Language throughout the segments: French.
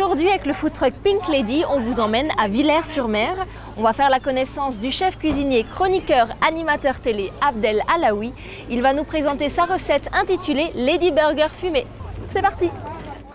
Aujourd'hui, avec le food truck Pink Lady, on vous emmène à Villers-sur-Mer. On va faire la connaissance du chef cuisinier, chroniqueur, animateur télé Abdel Alaoui. Il va nous présenter sa recette intitulée Lady Burger fumé. C'est parti!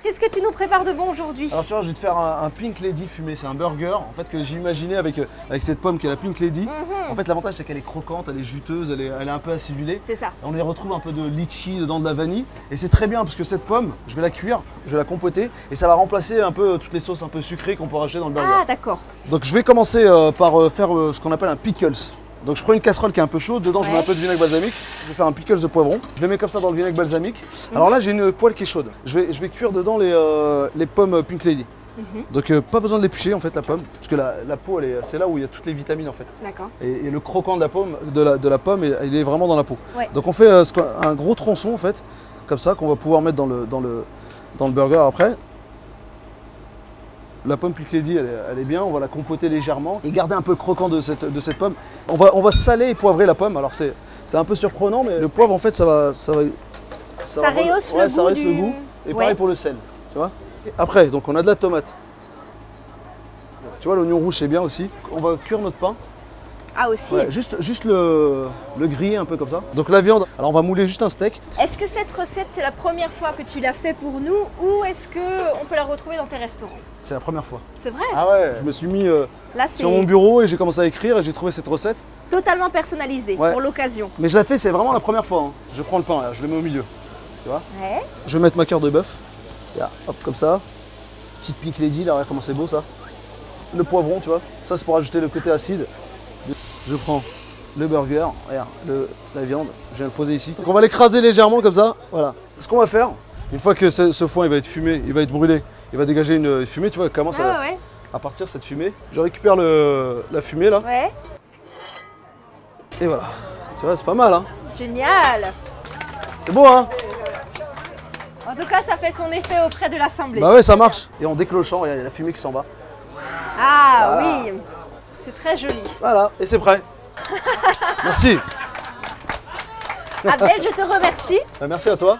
Qu'est-ce que tu nous prépares de bon aujourd'hui? Alors tu vois, je vais te faire un Pink Lady fumé. C'est un burger en fait que j'ai imaginé avec cette pomme qui est la Pink Lady. En fait, l'avantage c'est qu'elle est croquante, elle est juteuse, elle est un peu acidulée. C'est ça. On y retrouve un peu de litchi dedans, de la vanille. Et c'est très bien parce que cette pomme, je vais la cuire, je vais la compoter et ça va remplacer un peu toutes les sauces un peu sucrées qu'on peut rajouter dans le burger. Ah d'accord. Donc je vais commencer par faire ce qu'on appelle un pickles. Donc je prends une casserole qui est un peu chaude, dedans je mets un peu de vinaigre balsamique, je vais faire un pickles de poivron, je le mets comme ça dans le vinaigre balsamique. Alors là j'ai une poêle qui est chaude, je vais cuire dedans les pommes Pink Lady. Donc pas besoin de l'éplucher en fait la pomme, parce que la peau c'est là où il y a toutes les vitamines en fait. D'accord. Et le croquant de la pomme, il est vraiment dans la peau. Ouais. Donc on fait un gros tronçon en fait, comme ça qu'on va pouvoir mettre dans le burger après. La pomme Pink Lady, elle est bien, on va la compoter légèrement et garder un peu le croquant de cette pomme. On va saler et poivrer la pomme, alors c'est un peu surprenant, mais le poivre en fait ça rehausse le goût. Et pareil pour le sel, tu vois. Et après, donc on a de la tomate. Tu vois, l'oignon rouge c'est bien aussi. On va cuire notre pain. Ah aussi. Ouais, juste le griller un peu comme ça. Donc la viande, alors on va mouler juste un steak. Est-ce que cette recette, c'est la première fois que tu l'as fait pour nous ou est-ce qu'on peut la retrouver dans tes restaurants? C'est la première fois. C'est vrai? Ah ouais, je me suis mis Là, sur mon bureau et j'ai commencé à écrire et j'ai trouvé cette recette. Totalement personnalisé pour l'occasion. Mais je la fais, c'est vraiment la première fois. Hein. Je prends le pain, là, je le mets au milieu. Tu vois? Ouais. Je vais mettre ma cœur de bœuf. Là, hop, comme ça. Petite Pink Lady, là, regarde comment c'est beau ça. Le poivron, tu vois. Ça, c'est pour ajouter le côté acide. Je prends le burger, regarde, la viande, je viens le poser ici. Donc on va l'écraser légèrement comme ça, voilà. Ce qu'on va faire, une fois que ce foin il va être fumé, il va être brûlé, il va dégager une fumée, tu vois, comment ça va à partir cette fumée. Je récupère la fumée là. Ouais. Et voilà, tu vois, c'est pas mal hein. Génial. C'est beau hein. En tout cas, ça fait son effet auprès de l'assemblée. Bah ouais, ça marche. Et en déclenchant, regarde, il y a la fumée qui s'en va. Ah voilà. Oui, c'est très joli. Voilà, et c'est prêt. Merci. Abdel, je te remercie. Bah, merci à toi.